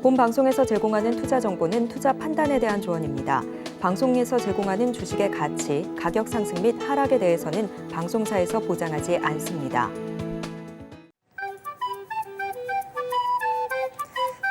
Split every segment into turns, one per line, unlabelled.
본 방송에서 제공하는 투자 정보는 투자 판단에 대한 조언입니다. 방송에서 제공하는 주식의 가치, 가격 상승 및 하락에 대해서는 방송사에서 보장하지 않습니다.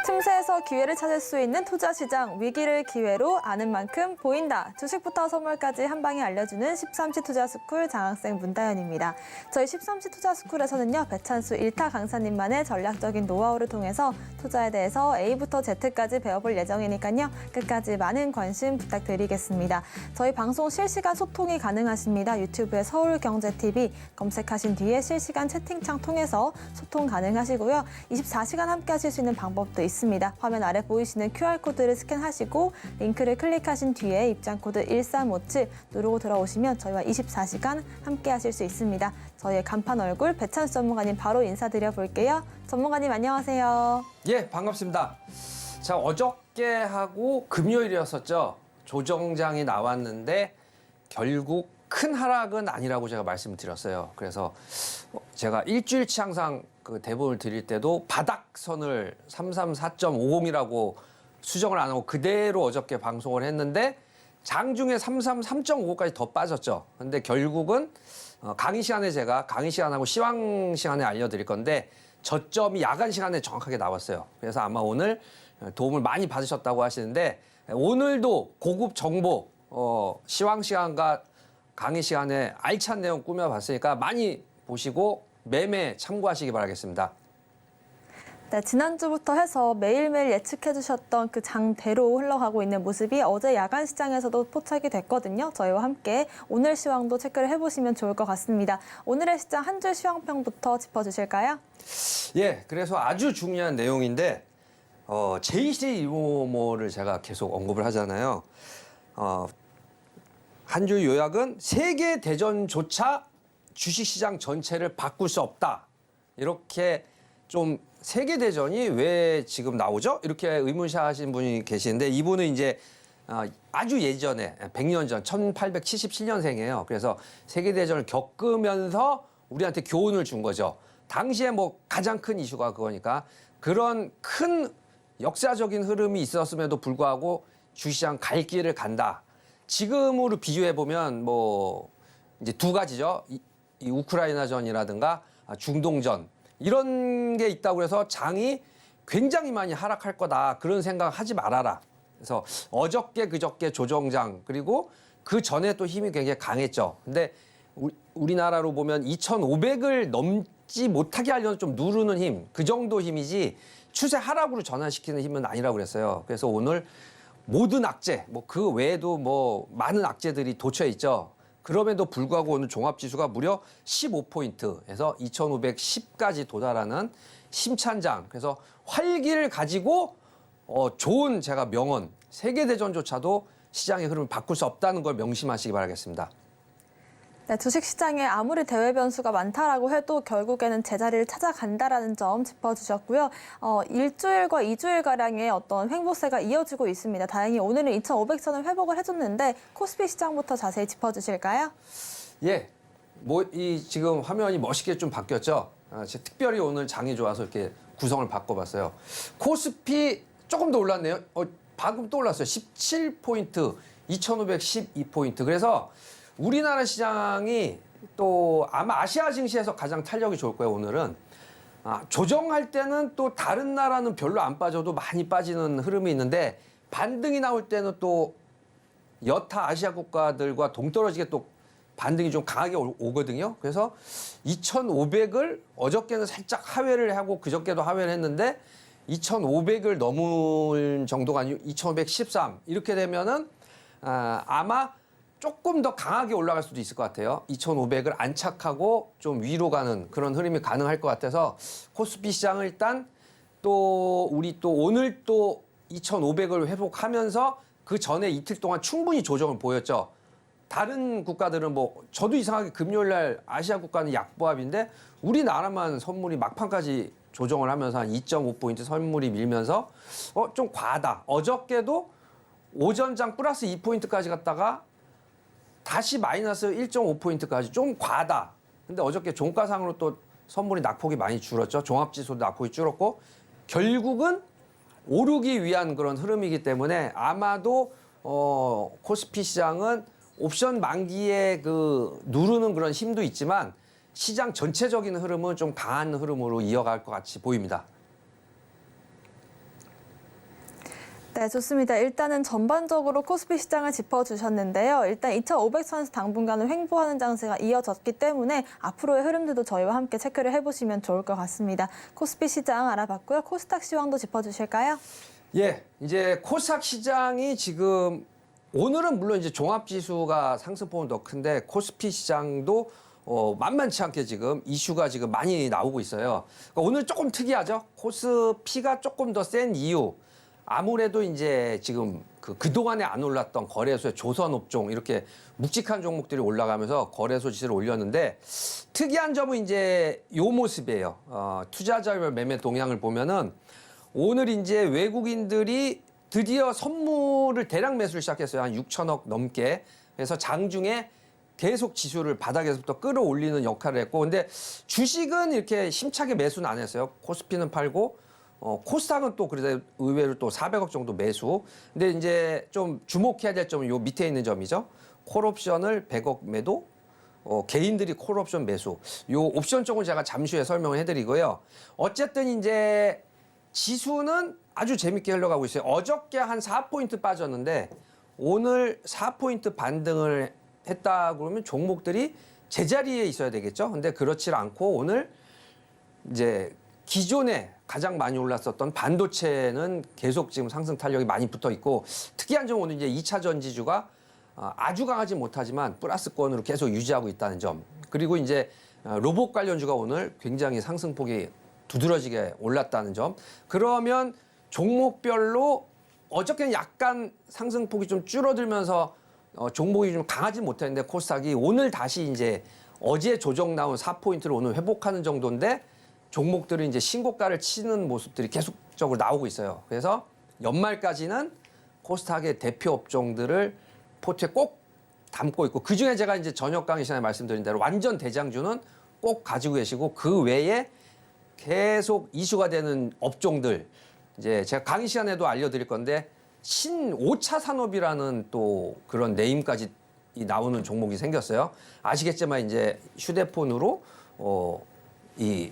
틈새에서 기회를 찾을 수 있는 투자 시장, 위기를 기회로 아는 만큼 보인다. 주식부터 선물까지 한 방에 알려주는 13시 투자스쿨 장학생 문다연입니다. 저희 13시 투자스쿨에서는요, 배찬수 1타 강사님만의 전략적인 노하우를 통해서 투자에 대해서 A부터 Z까지 배워볼 예정이니까요, 끝까지 많은 관심 부탁드리겠습니다. 저희 방송 실시간 소통이 가능하십니다. 유튜브에 서울경제TV 검색하신 뒤에 실시간 채팅창 통해서 소통 가능하시고요. 24시간 함께 하실 수 있는 방법도 있습니다. 화면 아래 보이시는 QR코드를 스캔하시고 링크를 클릭하신 뒤에 입장코드 1357 누르고 들어오시면 저희와 24시간 함께 하실 수 있습니다. 저희의 간판 얼굴 배찬수 전문가님 바로 인사드려 볼게요. 전문가님 안녕하세요.
예, 반갑습니다. 자, 어저께하고 금요일이었었죠. 조정장이 나왔는데 결국 큰 하락은 아니라고 제가 말씀을 드렸어요. 그래서 제가 일주일치 항상 그 대본을 드릴 때도 바닥선을 334.50이라고 수정을 안 하고 그대로 어저께 방송을 했는데 장중에 333.55까지 더 빠졌죠. 근데 결국은 강의 시간에 제가 강의 시간하고 시황 시간에 알려드릴 건데 저점이 야간 시간에 정확하게 나왔어요. 그래서 아마 오늘 도움을 많이 받으셨다고 하시는데 오늘도 고급 정보 시황 시간과 강의 시간에 알찬 내용 꾸며봤으니까 많이 보시고 매매 참고하시기 바라겠습니다.
네, 지난주부터 해서 매일매일 예측해 주셨던 그 장대로 흘러가고 있는 모습이 어제 야간 시장에서도 포착이 됐거든요. 저희와 함께 오늘 시황도 체크를 해보시면 좋을 것 같습니다. 오늘의 시장 한 줄 시황평부터 짚어주실까요?
예, 그래서 아주 중요한 내용인데 JC모를 제가 계속 언급을 하잖아요. 한 줄 요약은 세계 대전조차 주식시장 전체를 바꿀 수 없다. 이렇게 좀 세계 대전이 왜 지금 나오죠? 이렇게 의문사 하신 분이 계시는데 이분은 이제 아주 예전에 100년 전 1877년생이에요. 그래서 세계 대전을 겪으면서 우리한테 교훈을 준 거죠. 당시에 뭐 가장 큰 이슈가 그거니까 그런 큰 역사적인 흐름이 있었음에도 불구하고 주식시장 갈 길을 간다. 지금으로 비교해 보면 뭐 이제 두 가지죠. 이 우크라이나전이라든가 중동전 이런 게 있다고 해서 장이 굉장히 많이 하락할 거다. 그런 생각 하지 말아라. 그래서 어저께 그저께 조정장 그리고 그 전에 또 힘이 굉장히 강했죠. 근데 우리나라로 보면 2,500을 넘지 못하게 하려는 좀 누르는 힘, 그 정도 힘이지 추세 하락으로 전환시키는 힘은 아니라고 그랬어요. 그래서 오늘 모든 악재, 뭐 그 외에도 뭐 많은 악재들이 도처에 있죠. 그럼에도 불구하고 오늘 종합지수가 무려 15포인트에서 2,510까지 도달하는 심찬장. 그래서 활기를 가지고 좋은 제가 명언, 세계대전조차도 시장의 흐름을 바꿀 수 없다는 걸 명심하시기 바라겠습니다.
네, 주식시장에 아무리 대외 변수가 많다라고 해도 결국에는 제자리를 찾아간다라는 점 짚어주셨고요. 일주일과 2주일가량의 어떤 횡보세가 이어지고 있습니다. 다행히 오늘은 2,500선을 회복을 해줬는데 코스피 시장부터 자세히 짚어주실까요?
예, 지금 화면이 멋있게 좀 바뀌었죠. 제가 특별히 오늘 장이 좋아서 이렇게 구성을 바꿔봤어요. 코스피 조금 더 올랐네요. 방금 또 올랐어요. 17포인트, 2,512포인트. 그래서 우리나라 시장이 또 아마 아시아 증시에서 가장 탄력이 좋을 거예요, 오늘은. 조정할 때는 또 다른 나라는 별로 안 빠져도 많이 빠지는 흐름이 있는데 반등이 나올 때는 또 여타 아시아 국가들과 동떨어지게 또 반등이 좀 강하게 오거든요. 그래서 2,500을 어저께는 살짝 하회를 하고 그저께도 하회를 했는데 2,500을 넘을 정도가 아니고 2,513 이렇게 되면은 아마 조금 더 강하게 올라갈 수도 있을 것 같아요. 2,500을 안착하고 좀 위로 가는 그런 흐름이 가능할 것 같아서 코스피 시장을 일단 또 우리 또 오늘 또 2,500을 회복하면서 그 전에 이틀 동안 충분히 조정을 보였죠. 다른 국가들은 뭐 저도 이상하게 금요일 날 아시아 국가는 약보합인데 우리나라만 선물이 막판까지 조정을 하면서 한 2.5포인트 선물이 밀면서 좀 과하다. 어저께도 오전장 플러스 2포인트까지 갔다가 다시 마이너스 1.5포인트까지 좀 과하다. 근데 어저께 종가상으로 또 선물이 낙폭이 많이 줄었죠. 종합지수도 낙폭이 줄었고 결국은 오르기 위한 그런 흐름이기 때문에 아마도 코스피 시장은 옵션 만기에 그 누르는 그런 힘도 있지만 시장 전체적인 흐름은 좀 강한 흐름으로 이어갈 것 같이 보입니다.
네, 좋습니다. 일단은 전반적으로 코스피 시장을 짚어주셨는데요. 일단 2,500선에서 당분간은 횡보하는 장세가 이어졌기 때문에 앞으로의 흐름들도 저희와 함께 체크를 해보시면 좋을 것 같습니다. 코스피 시장 알아봤고요. 코스닥 시황도 짚어주실까요?
예, 이제 코스닥 시장이 지금 오늘은 물론 이제 종합지수가 상승폭은 더 큰데 코스피 시장도 만만치 않게 지금 이슈가 지금 많이 나오고 있어요. 그러니까 오늘 조금 특이하죠. 코스피가 조금 더 센 이유. 아무래도 이제 지금 그동안에 안 올랐던 거래소의 조선업종 이렇게 묵직한 종목들이 올라가면서 거래소 지수를 올렸는데 특이한 점은 이제 요 모습이에요. 투자자별 매매 동향을 보면은 오늘 이제 외국인들이 드디어 선물을 대량 매수를 시작했어요. 한 6천억 넘게. 그래서 장중에 계속 지수를 바닥에서부터 끌어올리는 역할을 했고 근데 주식은 이렇게 힘차게 매수는 안 했어요. 코스피는 팔고 코스닥은 또 그래도 의외로 또 400억 정도 매수. 근데 이제 좀 주목해야 될 점은 요 밑에 있는 점이죠. 콜옵션을 100억 매도. 개인들이 콜옵션 매수. 요 옵션 쪽은 제가 잠시 후에 설명을 해드리고요. 어쨌든 이제 지수는 아주 재밌게 흘러가고 있어요. 어저께 한 4포인트 빠졌는데 오늘 4포인트 반등을 했다 그러면 종목들이 제자리에 있어야 되겠죠. 근데 그렇지 않고 오늘 이제 기존에 가장 많이 올랐었던 반도체는 계속 지금 상승 탄력이 많이 붙어 있고 특이한 점은 오늘 이제 2차 전지주가 아주 강하지 못하지만 플러스권으로 계속 유지하고 있다는 점. 그리고 이제 로봇 관련주가 오늘 굉장히 상승폭이 두드러지게 올랐다는 점. 그러면 종목별로 어저께는 약간 상승폭이 좀 줄어들면서 종목이 좀 강하지 못했는데 코스닥이 오늘 다시 이제 어제 조정 나온 4포인트를 오늘 회복하는 정도인데 종목들은 이제 신고가를 치는 모습들이 계속적으로 나오고 있어요. 그래서 연말까지는 코스닥의 대표 업종들을 포트에 꼭 담고 있고 그중에 제가 이제 저녁 강의 시간에 말씀드린 대로 완전 대장주는 꼭 가지고 계시고 그 외에 계속 이슈가 되는 업종들 이제 제가 강의 시간에도 알려드릴 건데 신 5차 산업이라는 또 그런 네임까지 나오는 종목이 생겼어요. 아시겠지만 이제 휴대폰으로 이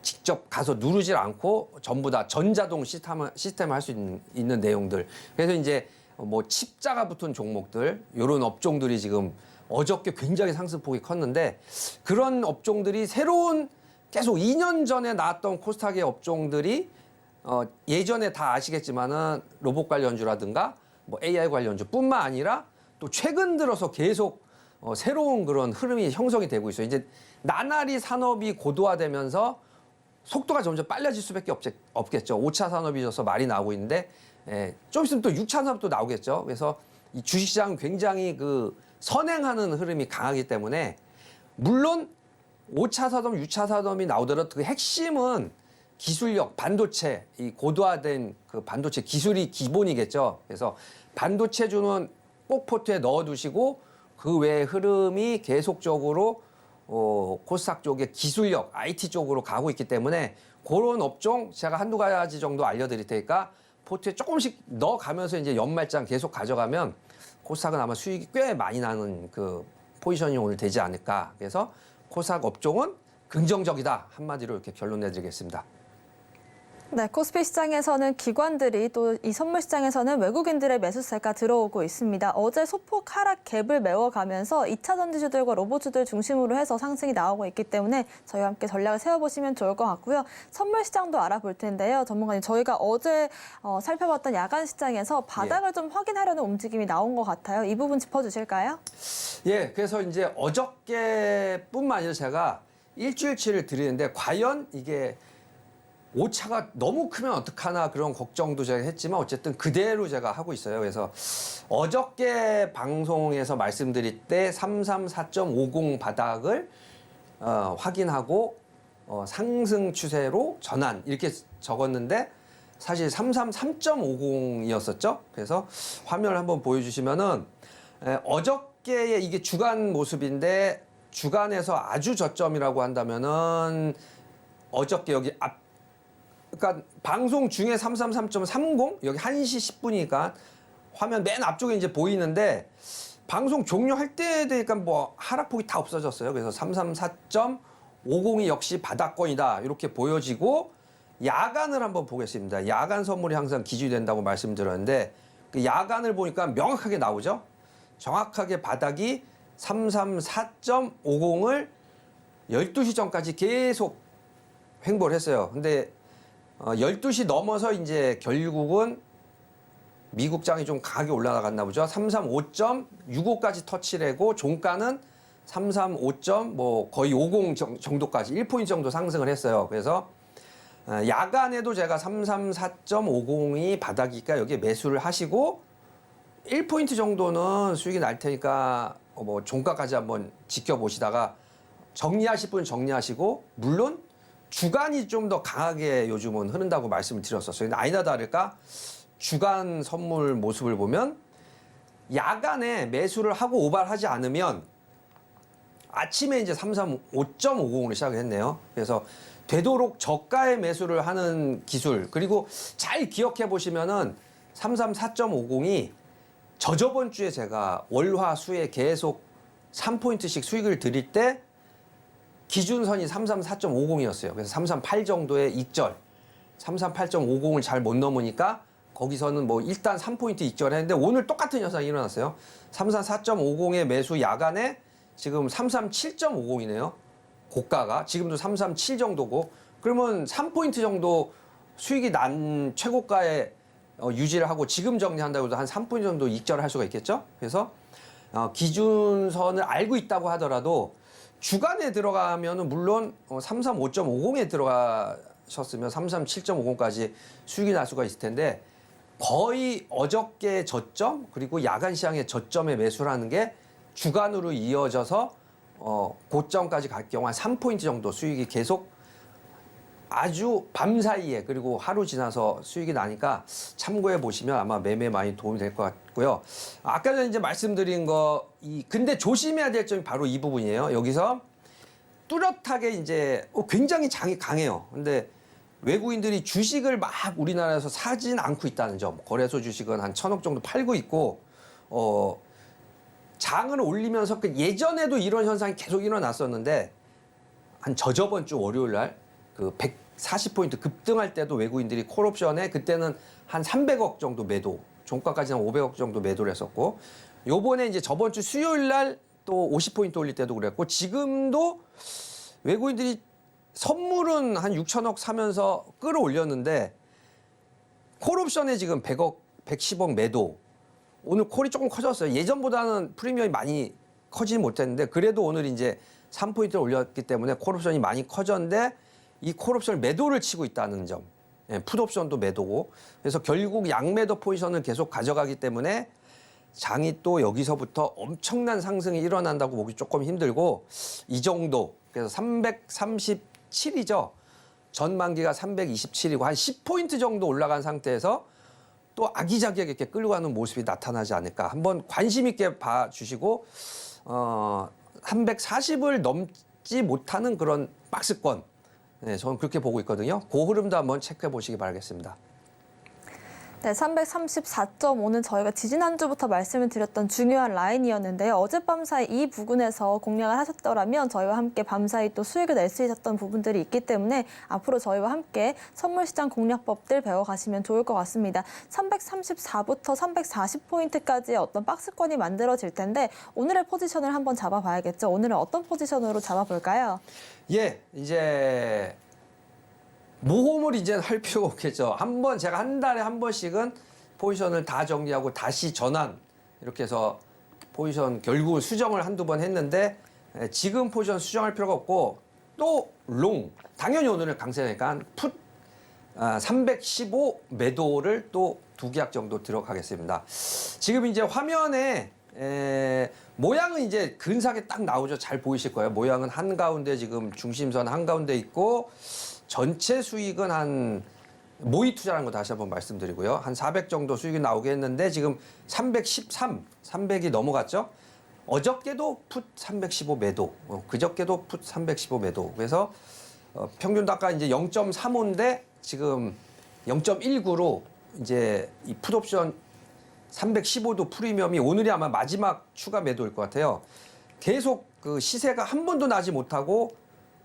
직접 가서 누르질 않고 전부 다 전자동 시스템을 할 수 있는 내용들. 그래서 이제 뭐 칩자가 붙은 종목들, 이런 업종들이 지금 어저께 굉장히 상승폭이 컸는데 그런 업종들이 새로운 계속 2년 전에 나왔던 코스닥의 업종들이 예전에 다 아시겠지만은 로봇 관련주라든가 뭐 AI 관련주뿐만 아니라 또 최근 들어서 계속 새로운 그런 흐름이 형성이 되고 있어요. 이제 나날이 산업이 고도화되면서 속도가 점점 빨라질 수밖에 없겠죠. 5차 산업이져서 말이 나오고 있는데 좀 있으면 또 6차 산업도 나오겠죠. 그래서 이 주식시장은 굉장히 그 선행하는 흐름이 강하기 때문에 물론 5차 산업, 6차 산업이 나오더라도 그 핵심은 기술력, 반도체, 이 고도화된 그 반도체 기술이 기본이겠죠. 그래서 반도체주는 꼭 포트에 넣어두시고 그 외의 흐름이 계속적으로 코스닥 쪽의 기술력, IT 쪽으로 가고 있기 때문에 그런 업종 제가 한두 가지 정도 알려드릴 테니까 포트에 조금씩 넣어가면서 이제 연말장 계속 가져가면 코스닥은 아마 수익이 꽤 많이 나는 그 포지션이 오늘 되지 않을까. 그래서 코스닥 업종은 긍정적이다. 한마디로 이렇게 결론 내드리겠습니다.
네, 코스피 시장에서는 기관들이 또 이 선물 시장에서는 외국인들의 매수세가 들어오고 있습니다. 어제 소폭 하락 갭을 메워가면서 2차 전지주들과 로봇주들 중심으로 해서 상승이 나오고 있기 때문에 저희와 함께 전략을 세워보시면 좋을 것 같고요. 선물 시장도 알아볼 텐데요. 전문가님, 저희가 어제 살펴봤던 야간 시장에서 바닥을 좀 확인하려는 움직임이 나온 것 같아요. 이 부분 짚어주실까요?
예, 그래서 이제 어저께뿐만 아니라 제가 일주일치를 드리는데 과연 이게 오차가 너무 크면 어떡하나 그런 걱정도 제가 했지만 어쨌든 그대로 제가 하고 있어요. 그래서 어저께 방송에서 말씀드릴 때 334.50 바닥을 확인하고 상승 추세로 전환 이렇게 적었는데 사실 333.50이었었죠. 그래서 화면을 한번 보여주시면은 어저께의 이게 주간 모습인데 주간에서 아주 저점이라고 한다면은 어저께 여기 앞 그러니까 방송 중에 333.30 여기 1시 10분이니까 화면 맨 앞쪽에 이제 보이는데 방송 종료할 때 되니까 뭐 하락폭이 다 없어졌어요. 그래서 334.50이 역시 바닥권이다 이렇게 보여지고 야간을 한번 보겠습니다. 야간 선물이 항상 기준이 된다고 말씀드렸는데 그 야간을 보니까 명확하게 나오죠. 정확하게 바닥이 334.50을 12시 전까지 계속 횡보를 했어요. 근데 12시 넘어서 이제 결국은 미국장이 좀 강하게 올라갔나 보죠. 335.65까지 터치를 하고 종가는 335. 뭐 거의 50 정도까지 1포인트 정도 상승을 했어요. 그래서 야간에도 제가 334.50이 바닥이니까 여기에 매수를 하시고 1포인트 정도는 수익이 날 테니까 뭐 종가까지 한번 지켜보시다가 정리하실 분은 정리하시고 물론 주간이 좀 더 강하게 요즘은 흐른다고 말씀을 드렸었어요. 근데 아니나 다를까 주간 선물 모습을 보면 야간에 매수를 하고 오발하지 않으면 아침에 이제 335.50으로 시작을 했네요. 그래서 되도록 저가의 매수를 하는 기술 그리고 잘 기억해 보시면은 334.50이 저저번 주에 제가 월화수에 계속 3포인트씩 수익을 드릴 때 기준선이 334.50이었어요. 그래서 338 정도의 익절, 338.50을 잘 못 넘으니까 거기서는 뭐 일단 3포인트 익절했는데 오늘 똑같은 현상이 일어났어요. 334.50의 매수 야간에 지금 337.50이네요. 고가가 지금도 337 정도고 그러면 3포인트 정도 수익이 난 최고가에 유지를 하고 지금 정리한다고 해도 한 3포인트 정도 익절을 할 수가 있겠죠. 그래서 기준선을 알고 있다고 하더라도 주간에 들어가면은 물론 335.50에 들어가셨으면 337.50까지 수익이 날 수가 있을 텐데 거의 어저께 저점 그리고 야간 시장의 저점에 매수를 하는 게 주간으로 이어져서 고점까지 갈 경우 한 3포인트 정도 수익이 계속 아주 밤 사이에 그리고 하루 지나서 수익이 나니까 참고해 보시면 아마 매매 많이 도움이 될 것 같고요. 아까 전에 이제 말씀드린 거 근데 조심해야 될 점이 바로 이 부분이에요. 여기서 뚜렷하게 이제 굉장히 장이 강해요. 근데 외국인들이 주식을 막 우리나라에서 사진 않고 있다는 점. 거래소 주식은 한 1,000억 정도 팔고 있고 장을 올리면서 예전에도 이런 현상이 계속 일어났었는데 한 저저번 주 월요일 날 그 140포인트 급등할 때도 외국인들이 콜옵션에 그때는 한 300억 정도 매도, 종가까지는 500억 정도 매도를 했었고 요번에 이제 저번 주 수요일 날 또 50포인트 올릴 때도 그랬고 지금도 외국인들이 선물은 한 6천억 사면서 끌어올렸는데 콜옵션에 지금 100억, 110억 매도. 오늘 콜이 조금 커졌어요. 예전보다는 프리미엄이 많이 커지지 못했는데 그래도 오늘 이제 3포인트를 올렸기 때문에 콜옵션이 많이 커졌는데 이 콜옵션을 매도를 치고 있다는 점. 예, 풋옵션도 매도고. 그래서 결국 양매도 포지션을 계속 가져가기 때문에 장이 또 여기서부터 엄청난 상승이 일어난다고 보기 조금 힘들고 이 정도. 그래서 337이죠. 전만기가 327이고 한 10포인트 정도 올라간 상태에서 또 아기자기하게 이렇게 끌고 가는 모습이 나타나지 않을까. 한번 관심 있게 봐주시고 340을 넘지 못하는 그런 박스권. 네, 저는 그렇게 보고 있거든요. 그 흐름도 한번 체크해 보시기 바라겠습니다.
네, 334.5는 저희가 지지난주부터 말씀을 드렸던 중요한 라인이었는데요. 어젯밤 사이 이 부근에서 공략을 하셨더라면 저희와 함께 밤사이 또 수익을 낼 수 있었던 부분들이 있기 때문에 앞으로 저희와 함께 선물시장 공략법들 배워가시면 좋을 것 같습니다. 334부터 340포인트까지의 어떤 박스권이 만들어질 텐데 오늘의 포지션을 한번 잡아봐야겠죠. 오늘은 어떤 포지션으로 잡아볼까요?
예, 이제 모험을 이제는 할 필요가 없겠죠. 한번 제가 한 달에 한 번씩은 포지션을 다 정리하고 다시 전환 이렇게 해서 포지션 결국은 수정을 한두 번 했는데 지금 포지션 수정할 필요가 없고 또 롱 당연히 오늘은 강세니까 풋 315 매도를 또 2계약 정도 들어가겠습니다. 지금 이제 화면에 모양은 이제 근사하게 딱 나오죠. 잘 보이실 거예요. 모양은 한가운데 지금 중심선 한가운데 있고 전체 수익은 한 모의 투자라는 거 다시 한번 말씀드리고요. 한 400 정도 수익이 나오게 했는데 지금 313, 300이 넘어갔죠. 어저께도 풋 315 매도, 그저께도 풋 315 매도. 그래서 평균 단가 이제 0.35인데 지금 0.19로 이제 이 풋옵션 315도 프리미엄이 오늘이 아마 마지막 추가 매도일 것 같아요. 계속 그 시세가 한 번도 나지 못하고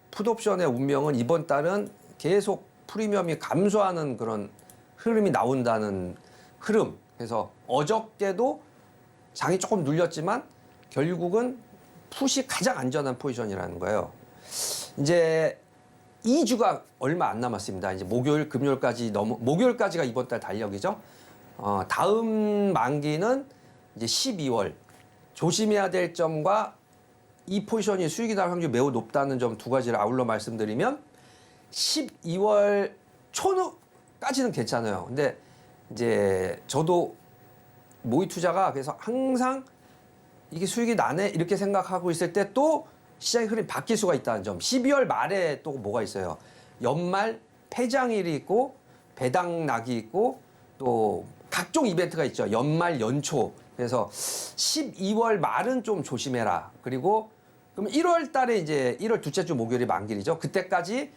풋옵션의 운명은 이번 달은 계속 프리미엄이 감소하는 그런 흐름이 나온다는 흐름. 그래서 어저께도 장이 조금 눌렸지만 결국은 풋이 가장 안전한 포지션이라는 거예요. 이제 2주가 얼마 안 남았습니다. 이제 목요일, 금요일까지 목요일까지가 이번 달 달력이죠. 다음 만기는 이제 12월. 조심해야 될 점과 이 포지션이 수익이 날 확률이 매우 높다는 점 두 가지를 아울러 말씀드리면 12월 초까지는 괜찮아요. 근데 이제 저도 모의 투자가 그래서 항상 이게 수익이 나네 이렇게 생각하고 있을 때 또 시장의 흐름이 바뀔 수가 있다는 점. 12월 말에 또 뭐가 있어요. 연말 폐장일이 있고 배당락이 있고 또 각종 이벤트가 있죠. 연말 연초. 그래서 12월 말은 좀 조심해라. 그리고 그럼 1월 달에 이제 1월 둘째 주 목요일이 만기이죠. 그때까지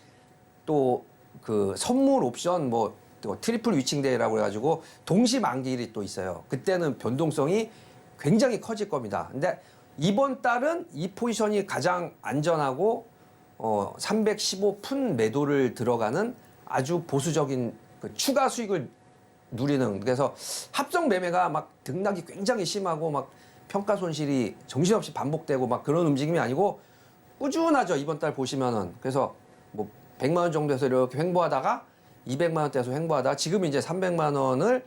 또 그 선물 옵션 뭐 트리플 위칭데이라고 해가지고 동시 만기일이 또 있어요. 그때는 변동성이 굉장히 커질 겁니다. 근데 이번 달은 이 포지션이 가장 안전하고 315푼 매도를 들어가는 아주 보수적인 그 추가 수익을 누리는 그래서 합성 매매가 막 등락이 굉장히 심하고 막 평가 손실이 정신없이 반복되고 막 그런 움직임이 아니고 꾸준하죠. 이번 달 보시면은 그래서 뭐 100만 원 정도에서 이렇게 횡보하다가 200만 원대에서 횡보하다가 지금 이제 300만 원을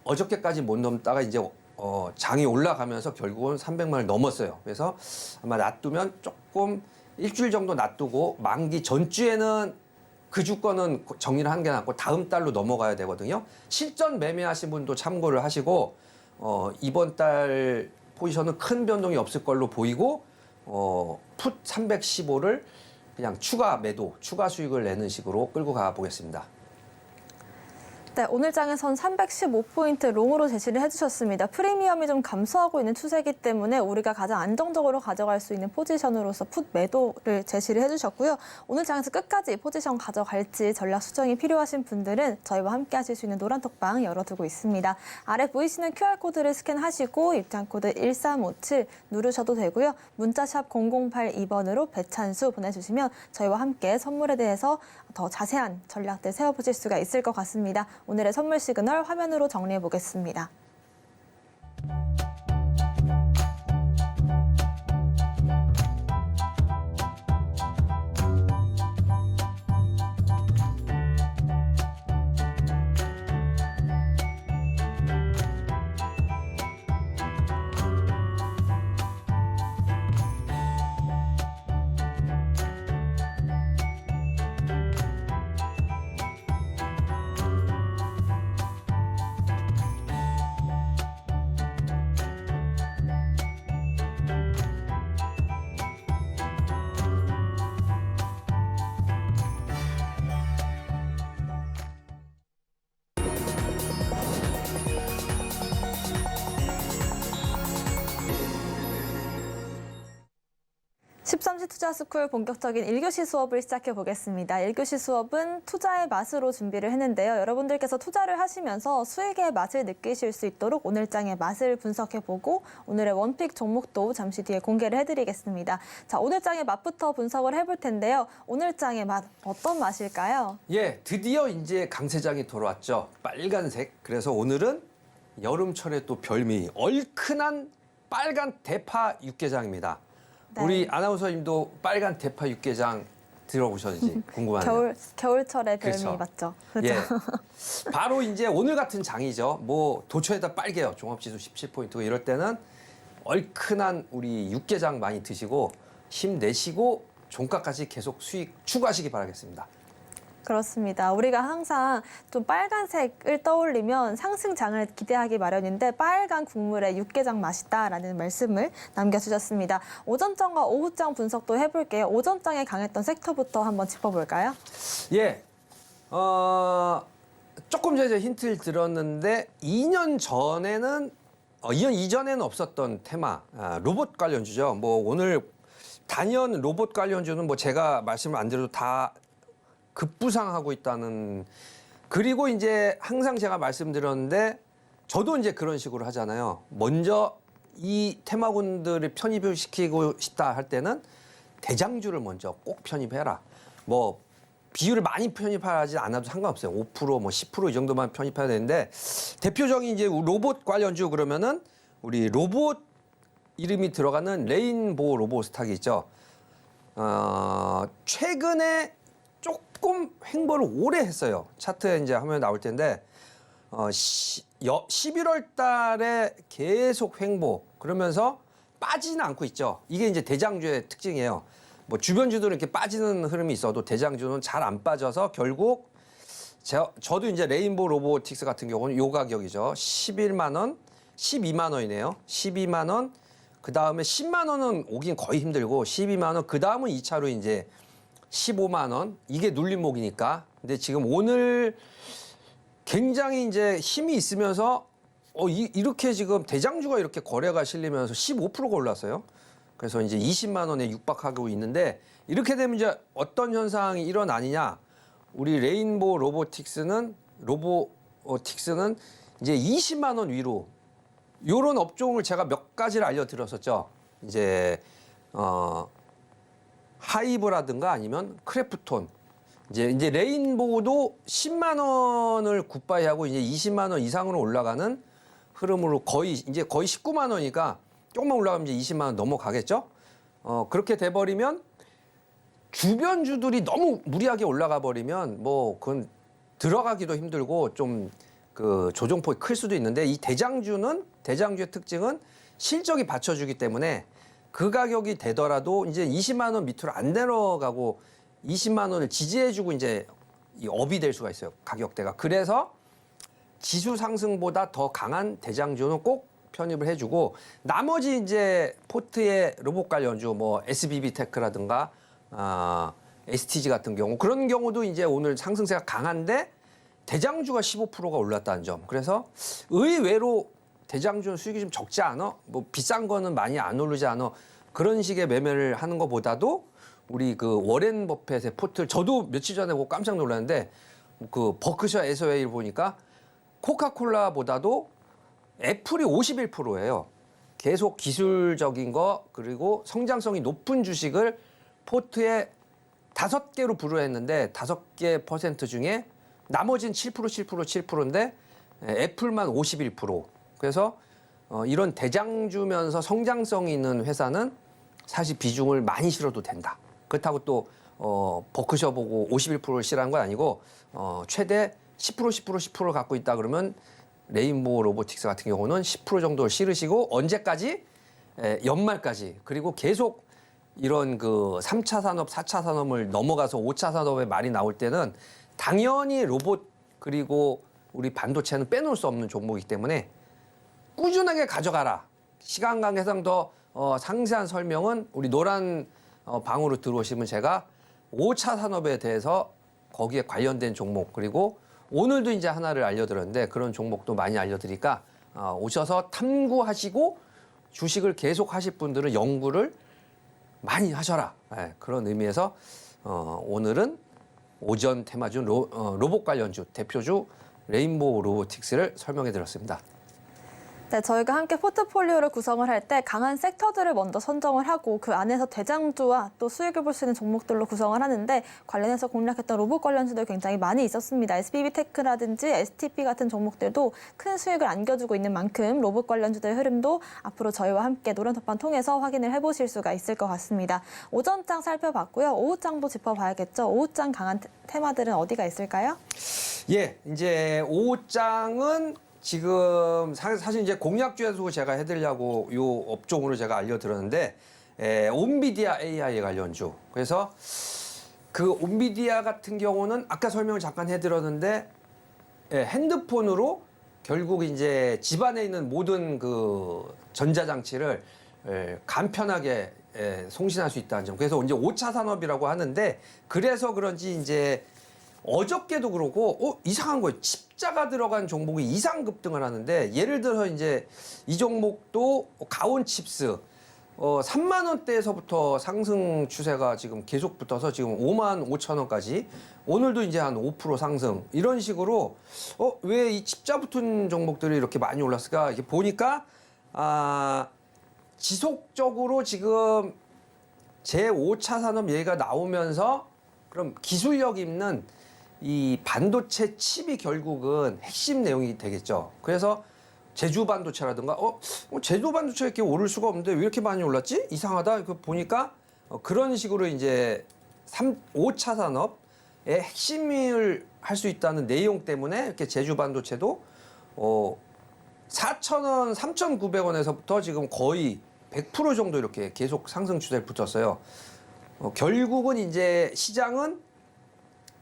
어저께까지 못 넘다가 이제 장이 올라가면서 결국은 300만 원을 넘었어요. 그래서 아마 놔두면 조금 일주일 정도 놔두고 만기 전주에는 그 주권은 정리를 한 게 낫고 다음 달로 넘어가야 되거든요. 실전 매매하신 분도 참고를 하시고 이번 달 포지션은 큰 변동이 없을 걸로 보이고 풋 315를 그냥 추가 매도, 추가 수익을 내는 식으로 끌고 가 보겠습니다.
네, 오늘 장에선 315포인트 롱으로 제시를 해주셨습니다. 프리미엄이 좀 감소하고 있는 추세이기 때문에 우리가 가장 안정적으로 가져갈 수 있는 포지션으로서 풋 매도를 제시를 해주셨고요. 오늘 장에서 끝까지 포지션 가져갈지 전략 수정이 필요하신 분들은 저희와 함께 하실 수 있는 노란톡방 열어두고 있습니다. 아래 보이시는 QR코드를 스캔하시고 입장코드 1357 누르셔도 되고요. 문자샵 0082번으로 배찬수 보내주시면 저희와 함께 선물에 대해서 더 자세한 전략들 세워보실 수가 있을 것 같습니다. 오늘의 선물 시그널 화면으로 정리해 보겠습니다. 십삼시 투자스쿨 본격적인 1교시 수업을 시작해 보겠습니다. 1교시 수업은 투자의 맛으로 준비를 했는데요. 여러분들께서 투자를 하시면서 수익의 맛을 느끼실 수 있도록 오늘 장의 맛을 분석해보고 오늘의 원픽 종목도 잠시 뒤에 공개를 해드리겠습니다. 자, 오늘 장의 맛부터 분석을 해볼 텐데요. 오늘 장의 맛 어떤 맛일까요?
예, 드디어 이제 강세장이 돌아왔죠. 빨간색. 그래서 오늘은 여름철의 또 별미 얼큰한 빨간 대파 육개장입니다.
네.
우리 아나운서님도 빨간 대파 육개장 들어보셨는지 궁금하네요.
겨울철의 별미
그렇죠.
맞죠? 그렇죠?
예. 바로 이제 오늘 같은 장이죠. 뭐 도초에다 빨개요. 종합지수 17포인트고 이럴 때는 얼큰한 우리 육개장 많이 드시고 힘내시고 종가까지 계속 수익 추구하시기 바라겠습니다.
그렇습니다. 우리가 항상 좀 빨간색을 떠올리면 상승장을 기대하기 마련인데 빨간 국물에 육개장 맛있다라는 말씀을 남겨주셨습니다. 오전장과 오후장 분석도 해볼게요. 오전장에 강했던 섹터부터 한번 짚어볼까요?
예. 조금 전에 이제 힌트를 들었는데 2년 이전에는 없었던 테마 로봇 관련주죠. 뭐 오늘 단연 로봇 관련주는 뭐 제가 말씀을 안 드려도 다 급부상하고 있다는. 그리고 이제 항상 제가 말씀드렸는데 저도 이제 그런 식으로 하잖아요. 먼저 이 테마군들을 편입을 시키고 싶다 할 때는 대장주를 먼저 꼭 편입해라. 뭐 비율을 많이 편입하지 않아도 상관없어요. 5%, 뭐 10% 이 정도만 편입해야 되는데 대표적인 이제 로봇 관련주 그러면은 우리 로봇 이름이 들어가는 레인보우 로봇 스탁이 있죠. 최근에 조금 횡보를 오래 했어요. 차트에 이제 화면 나올 텐데 11월 달에 계속 횡보 그러면서 빠지는 않고 있죠. 이게 이제 대장주의 특징이에요. 뭐 주변주들은 이렇게 빠지는 흐름이 있어도 대장주는 잘 안 빠져서 결국 저도 이제 레인보우 로보틱스 같은 경우는 요 가격이죠. 11만 원, 12만 원이네요. 12만 원, 그 다음에 10만 원은 오긴 거의 힘들고 12만 원, 그 다음은 2차로 이제 15만 원. 이게 눌림목이니까. 근데 지금 오늘 굉장히 이제 힘이 있으면서 이렇게 지금 대장주가 이렇게 거래가 실리면서 15%가 올랐어요. 그래서 이제 20만 원에 육박하고 있는데 이렇게 되면 이제 어떤 현상이 일어나느냐? 우리 레인보우 로보틱스는 이제 20만 원 위로 요런 업종을 제가 몇 가지를 알려드렸었죠. 이제 하이브라든가 아니면 크래프톤. 이제 레인보우도 10만 원을 굿바이 하고 이제 20만 원 이상으로 올라가는 흐름으로 거의 19만 원이니까 조금만 올라가면 이제 20만 원 넘어가겠죠. 그렇게 돼버리면 주변주들이 너무 무리하게 올라가 버리면 뭐 그건 들어가기도 힘들고 좀 그 조정폭이 클 수도 있는데 이 대장주의 특징은 실적이 받쳐주기 때문에 그 가격이 되더라도 이제 20만 원 밑으로 안 내려가고 20만 원을 지지해주고 이제 이 업이 될 수가 있어요. 가격대가. 그래서 지수 상승보다 더 강한 대장주는 꼭 편입을 해주고 나머지 이제 포트의 로봇 관련주 뭐 SBB 테크라든가 STG 같은 경우 그런 경우도 이제 오늘 상승세가 강한데 대장주가 15%가 올랐다는 점. 그래서 의외로 대장주는 수익이 좀 적지 않아? 뭐 비싼 거는 많이 안 오르지 않아? 그런 식의 매매를 하는 것보다도 우리 그 워렌 버핏의 포트를 저도 며칠 전에 보고 깜짝 놀랐는데 그 버크셔 애서웨이를 보니까 코카콜라보다도 애플이 51%예요. 계속 기술적인 거 그리고 성장성이 높은 주식을 포트에 5개로 분류했는데 5개 퍼센트 중에 나머지는 7%인데 애플만 51%. 그래서 이런 대장주면서 성장성이 있는 회사는 사실 비중을 많이 실어도 된다. 그렇다고 또 버크셔 보고 51%를 실한 건 아니고 최대 10% 갖고 있다 그러면 레인보우 로보틱스 같은 경우는 10% 정도를 실으시고 언제까지? 연말까지. 그리고 계속 이런 그 3차 산업, 4차 산업을 넘어가서 5차 산업의 말이 나올 때는 당연히 로봇 그리고 우리 반도체는 빼놓을 수 없는 종목이기 때문에 꾸준하게 가져가라. 시간 관계상 더 상세한 설명은 우리 노란 방으로 들어오시면 제가 5차 산업에 대해서 거기에 관련된 종목 그리고 오늘도 이제 하나를 알려드렸는데 그런 종목도 많이 알려드리니까 오셔서 탐구하시고 주식을 계속 하실 분들은 연구를 많이 하셔라. 네, 그런 의미에서 오늘은 오전 테마주 로봇 관련주 대표주 레인보우 로보틱스를 설명해 드렸습니다.
네, 저희가 함께 포트폴리오를 구성을 할 때 강한 섹터들을 먼저 선정을 하고 그 안에서 대장주와 또 수익을 볼 수 있는 종목들로 구성을 하는데 관련해서 공략했던 로봇 관련주들 굉장히 많이 있었습니다. SBB테크라든지 STP 같은 종목들도 큰 수익을 안겨주고 있는 만큼 로봇 관련주들의 흐름도 앞으로 저희와 함께 노란톡방 통해서 확인을 해보실 수가 있을 것 같습니다. 오전장 살펴봤고요. 오후장도 짚어봐야겠죠. 오후장 강한 테마들은 어디가 있을까요?
예, 이제 오후장은 지금 사실 이제 공약주에서 제가 해드리려고 요 업종으로 제가 알려드렸는데 온비디아 AI 관련주. 그래서 그 온비디아 같은 경우는 아까 설명을 잠깐 해드렸는데 핸드폰으로 결국 이제 집안에 있는 모든 그 전자장치를 간편하게 송신할 수 있다는 점. 그래서 이제 5차 산업이라고 하는데 그래서 그런지 이제 어저께도 그러고 이상한 거예요. 칩자가 들어간 종목이 이상 급등을 하는데 예를 들어서 이제 이 종목도 가온 칩스 3만 원대에서부터 상승 추세가 지금 계속 붙어서 지금 5만 5천 원까지 오늘도 이제 한 5% 상승 이런 식으로 왜 이 칩자 붙은 종목들이 이렇게 많이 올랐을까? 이렇게 보니까 지속적으로 지금 제5차 산업 얘기가 나오면서 그럼 기술력 있는 이 반도체 칩이 결국은 핵심 내용이 되겠죠. 그래서 제주 반도체라든가 제주 반도체가 이렇게 오를 수가 없는데 왜 이렇게 많이 올랐지? 이상하다. 그 보니까 그런 식으로 이제 5차 산업의 핵심을 할 수 있다는 내용 때문에 이렇게 제주 반도체도 4,000원, 3,900원에서부터 지금 거의 100% 정도 이렇게 계속 상승 추세를 붙였어요. 결국은 이제 시장은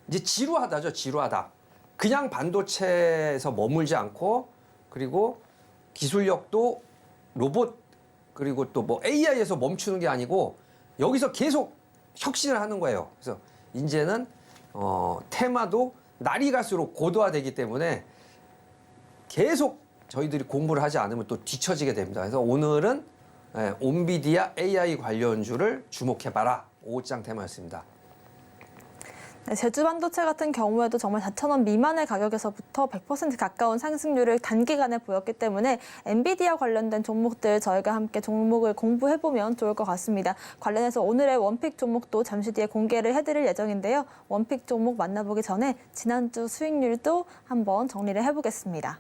이제 지루하다죠, 지루하다. 그냥 반도체에서 머물지 않고 그리고 기술력도 로봇 그리고 또 뭐 AI에서 멈추는 게 아니고 여기서 계속 혁신을 하는 거예요. 그래서 이제는 테마도 날이 갈수록 고도화되기 때문에 계속 저희들이 공부를 하지 않으면 또 뒤처지게 됩니다. 그래서 오늘은 온비디아 AI 관련주를 주목해봐라. 5장 테마였습니다.
네, 제주 반도체 같은 경우에도 정말 4,000원 미만의 가격에서부터 100% 가까운 상승률을 단기간에 보였기 때문에 엔비디아 관련된 종목들 저희가 함께 종목을 공부해보면 좋을 것 같습니다. 관련해서 오늘의 원픽 종목도 잠시 뒤에 공개를 해드릴 예정인데요. 원픽 종목 만나보기 전에 지난주 수익률도 한번 정리를 해보겠습니다.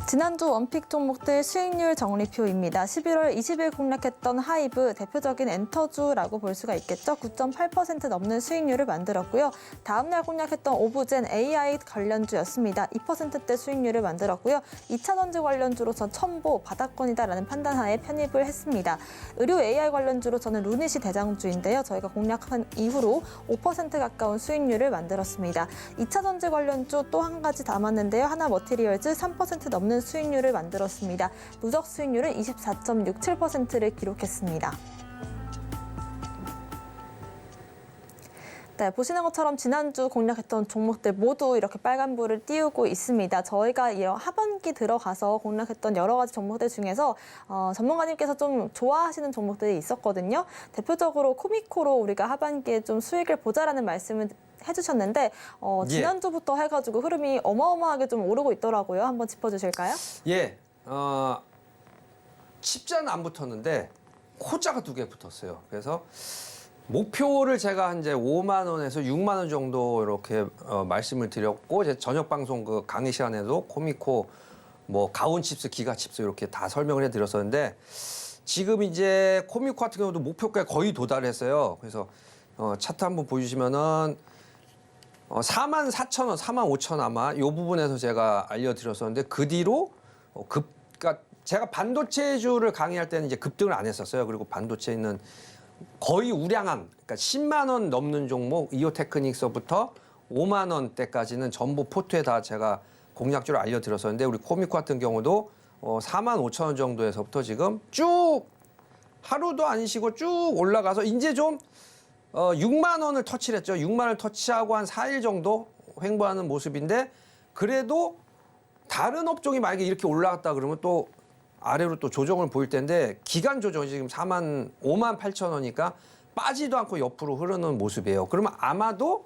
지난주 원픽 종목들 수익률 정리표입니다. 11월 20일 공략했던 하이브, 대표적인 엔터주라고 볼 수가 있겠죠. 9.8% 넘는 수익률을 만들었고요. 다음날 공략했던 오브젠 AI 관련주였습니다. 2%대 수익률을 만들었고요. 2차전지 관련주로서 첨보, 바닥권이다라는 판단하에 편입을 했습니다. 의료 AI 관련주로 저는 루닛이 대장주인데요. 저희가 공략한 이후로 5% 가까운 수익률을 만들었습니다. 2차전지 관련주 또 한 가지 담았는데요. 하나머티리얼즈 3% 넘는 수익률을 만들었습니다. 누적 수익률은 24.67%를 기록했습니다. 네, 보시는 것처럼 지난주 공략했던 종목들 모두 이렇게 빨간불을 띄우고 있습니다. 저희가 이런 하반기 들어가서 공략했던 여러 가지 종목들 중에서 전문가님께서 좀 좋아하시는 종목들이 있었거든요. 대표적으로 코미코로 우리가 하반기에 좀 수익을 보자라는 말씀을 해주셨는데 지난주부터 해가지고 흐름이 어마어마하게 좀 오르고 있더라고요. 한번 짚어주실까요?
예, 칩자는 안 붙었는데 코자가 2개 붙었어요. 그래서 목표를 제가 이제 5만 원에서 6만 원 정도 이렇게 말씀을 드렸고 제 저녁 방송 그 강의 시간에도 코미코 뭐 가온칩스, 기가칩스 이렇게 다 설명을 해드렸었는데 지금 이제 코미코 같은 경우도 목표가에 거의 도달했어요. 그래서 차트 한번 보여주시면은 44,000원, 45,000원 아마 이 부분에서 제가 알려드렸었는데 그 뒤로 그러니까 제가 반도체주를 강의할 때는 이제 급등을 안 했었어요. 그리고 반도체에 있는 거의 우량한 그러니까 10만 원 넘는 종목 이오테크닉서부터 5만 원대까지는 전부 포트에 다 제가 공략주를 알려드렸었는데 우리 코미코 같은 경우도 4만 5천 원 정도에서부터 지금 쭉 하루도 안 쉬고 쭉 올라가서 이제 좀 6만 원을 터치를 했죠. 6만 원을 터치하고 한 4일 정도 횡보하는 모습인데 그래도 다른 업종이 만약에 이렇게 올라갔다 그러면 또 아래로 또 조정을 보일 텐데 기간 조정이 지금 5만 8천 원이니까 빠지도 않고 옆으로 흐르는 모습이에요. 그러면 아마도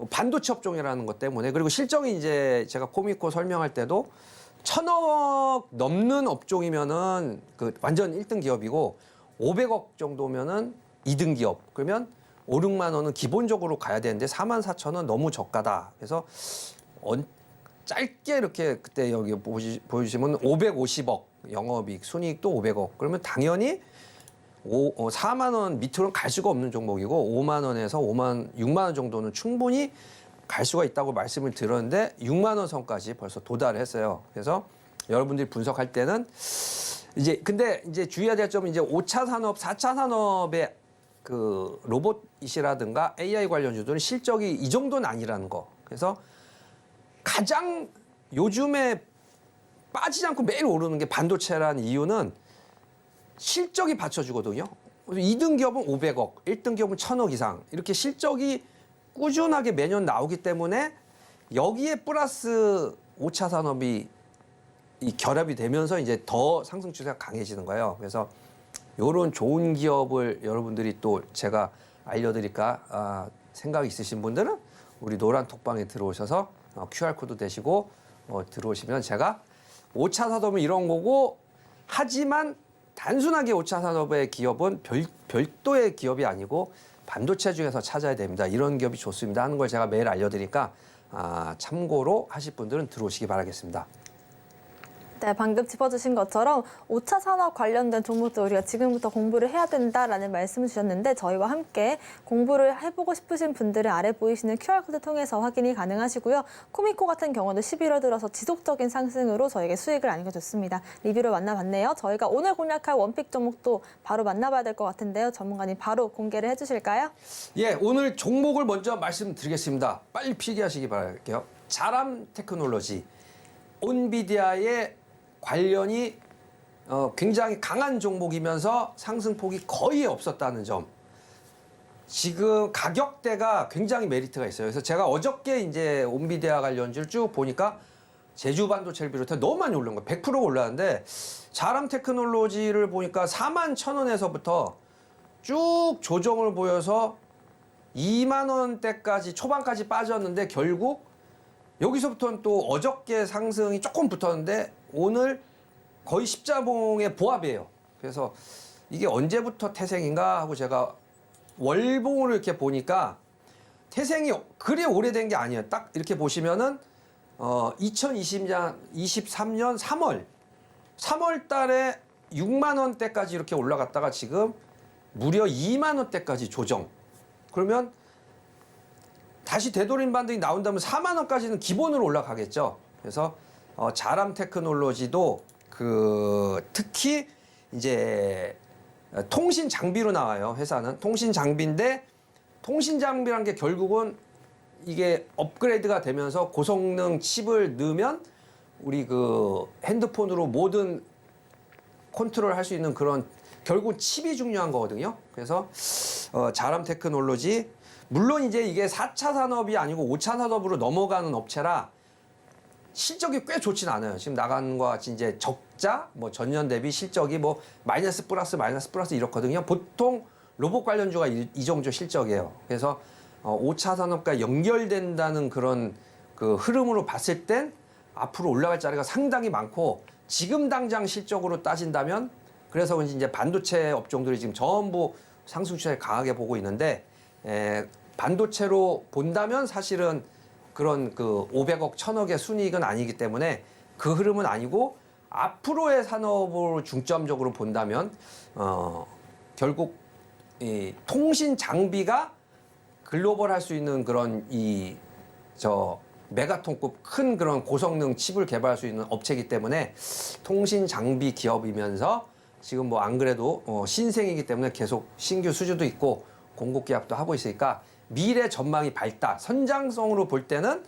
반도체 업종이라는 것 때문에 그리고 실적이 이제 제가 코미코 설명할 때도 1,000억 넘는 업종이면은 그 완전 1등 기업이고 500억 정도면은 2등 기업. 그러면 5, 6만 원은 기본적으로 가야 되는데 4만 4천 원 너무 저가다. 그래서 짧게 이렇게 그때 여기 보여주시면 550억 영업이익, 순이익도 500억. 그러면 당연히 4만 원 밑으로는 갈 수가 없는 종목이고 5만 원에서 6만 원 정도는 충분히 갈 수가 있다고 말씀을 드렸는데 6만 원 선까지 벌써 도달을 했어요. 그래서 여러분들이 분석할 때는 근데 이제 주의해야 될 점은 이제 5차 산업, 4차 산업의 그 로봇이라든가 AI 관련주들은 실적이 이 정도는 아니라는 거. 그래서 가장 요즘에 빠지지 않고 매일 오르는 게 반도체라는 이유는 실적이 받쳐주거든요. 2등 기업은 500억, 1등 기업은 1,000억 이상 이렇게 실적이 꾸준하게 매년 나오기 때문에 여기에 플러스 5차 산업이 이 결합이 되면서 이제 더 상승 추세가 강해지는 거예요. 그래서 요런 좋은 기업을 여러분들이 또 제가 알려드릴까 생각이 있으신 분들은 우리 노란 톡방에 들어오셔서 QR코드 대시고 들어오시면 제가 5차 산업은 이런 거고, 하지만 단순하게 5차 산업의 기업은 별도의 기업이 아니고 반도체 중에서 찾아야 됩니다. 이런 기업이 좋습니다 하는 걸 제가 매일 알려드리니까 참고로 하실 분들은 들어오시기 바라겠습니다.
네, 방금 짚어주신 것처럼 5차 산업 관련된 종목들 우리가 지금부터 공부를 해야 된다라는 말씀을 주셨는데, 저희와 함께 공부를 해보고 싶으신 분들은 아래 보이시는 QR코드 통해서 확인이 가능하시고요. 코미코 같은 경우도 11월 들어서 지속적인 상승으로 저에게 수익을 안겨줬습니다. 리뷰를 만나봤네요. 저희가 오늘 공략할 원픽 종목도 바로 만나봐야 될 것 같은데요. 전문가님 바로 공개를 해주실까요?
예, 오늘 종목을 먼저 말씀드리겠습니다. 빨리 필기하시기 바랄게요. 자람 테크놀로지, 온비디아의 관련이 굉장히 강한 종목이면서 상승폭이 거의 없었다는 점. 지금 가격대가 굉장히 메리트가 있어요. 그래서 제가 어저께 이제 온비디아 관련주를 쭉 보니까 제주 반도체를 비롯해 너무 많이 오른 거예요. 100%가 올랐는데, 자람 테크놀로지를 보니까 41,000원에서부터 쭉 조정을 보여서 2만 원대까지 초반까지 빠졌는데, 결국 여기서부터는 또 어저께 상승이 조금 붙었는데 오늘 거의 십자봉의 보합이에요. 그래서 이게 언제부터 태생인가 하고 제가 월봉으로 이렇게 보니까 태생이 그리 오래된 게 아니에요. 딱 이렇게 보시면은 2023년 3월 달에 6만 원대까지 이렇게 올라갔다가 지금 무려 2만 원대까지 조정. 그러면 다시 되돌림 반등이 나온다면 4만 원까지는 기본으로 올라가겠죠. 그래서 자람 테크놀로지도 특히 이제 통신 장비로 나와요. 회사는 통신 장비인데, 통신 장비란 게 결국은 이게 업그레이드가 되면서 고성능 칩을 넣으면 우리 핸드폰으로 모든 컨트롤 할 수 있는 그런, 결국 칩이 중요한 거거든요. 그래서 자람 테크놀로지, 물론 이제 이게 4차 산업이 아니고 5차 산업으로 넘어가는 업체라 실적이 꽤 좋진 않아요. 지금 나간 거 같이 이제 적자, 전년 대비 실적이 마이너스 플러스 이렇거든요. 보통 로봇 관련주가 이 정도 실적이에요. 그래서 5차 산업과 연결된다는 그런 흐름으로 봤을 땐 앞으로 올라갈 자리가 상당히 많고, 지금 당장 실적으로 따진다면, 그래서 이제 반도체 업종들이 지금 전부 상승 추세를 강하게 보고 있는데, 반도체로 본다면 사실은 그런 500억, 1000억의 순이익은 아니기 때문에 그 흐름은 아니고, 앞으로의 산업을 중점적으로 본다면 결국 이 통신 장비가 글로벌 할 수 있는 그런 메가톤급 큰 그런 고성능 칩을 개발할 수 있는 업체이기 때문에 통신 장비 기업이면서 지금 안 그래도 신생이기 때문에 계속 신규 수주도 있고 공급 계약도 하고 있으니까 미래 전망이 밝다. 선장성으로 볼 때는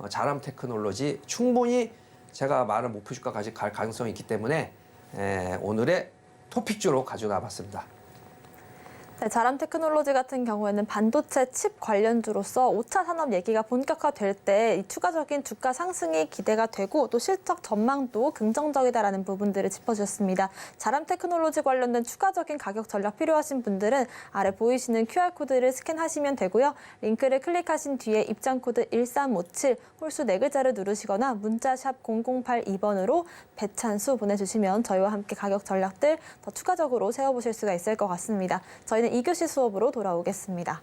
자람 테크놀로지 충분히 제가 말을 목표 주가까지 갈 가능성이 있기 때문에 오늘의 토픽주로 가져가 봤습니다.
네, 자람 테크놀로지 같은 경우에는 반도체 칩 관련주로서 5차 산업 얘기가 본격화될 때 이 추가적인 주가 상승이 기대가 되고, 또 실적 전망도 긍정적이다라는 부분들을 짚어주셨습니다. 자람 테크놀로지 관련된 추가적인 가격 전략 필요하신 분들은 아래 보이시는 QR코드를 스캔하시면 되고요. 링크를 클릭하신 뒤에 입장코드 1357 홀수 4글자를 누르시거나 문자샵 0082번으로 배찬수 보내주시면 저희와 함께 가격 전략들 더 추가적으로 세워보실 수가 있을 것 같습니다. 저희는 2교시 수업으로 돌아오겠습니다.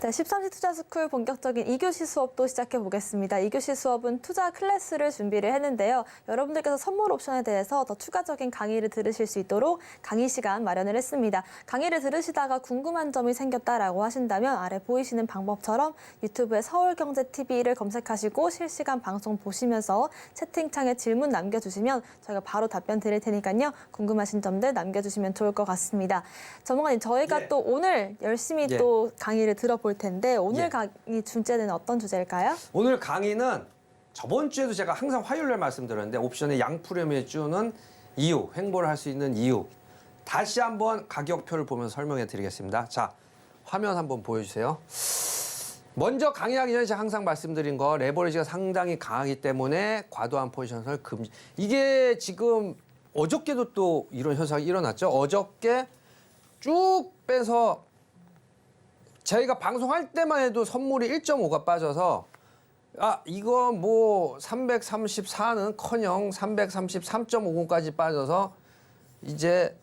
네, 13시 투자스쿨 본격적인 2교시 수업도 시작해 보겠습니다. 2교시 수업은 투자 클래스를 준비를 했는데요. 여러분들께서 선물 옵션에 대해서 더 추가적인 강의를 들으실 수 있도록 강의 시간 마련을 했습니다. 강의를 들으시다가 궁금한 점이 생겼다라고 하신다면 아래 보이시는 방법처럼 유튜브에 서울경제TV를 검색하시고 실시간 방송 보시면서 채팅창에 질문 남겨주시면 저희가 바로 답변 드릴 테니까요. 궁금하신 점들 남겨주시면 좋을 것 같습니다. 전문가님, 저희가
예.
또 오늘 열심히
예.
또 강의를 들어볼 텐데 오늘
예.
강의 주제는 어떤 주제일까요?
오늘 강의는 저번 주에도 제가 항상 화요일날 말씀드렸는데 옵션의 양프리미엄에 주는 이유, 횡보를 할 수 있는 이유 다시 한번 가격표를 보면서 설명해 드리겠습니다. 자, 화면 한번 보여주세요. 먼저 강의하기 전에 제가 항상 말씀드린 거 레버리지가 상당히 강하기 때문에 과도한 포지션을 금지. 이게 지금 어저께도 또 이런 현상이 일어났죠. 어저께 쭉 빼서 저희가 방송할 때만 해도 선물이 1.5가 빠져서 이거 뭐 334는 커녕 333.50까지 빠져서 이제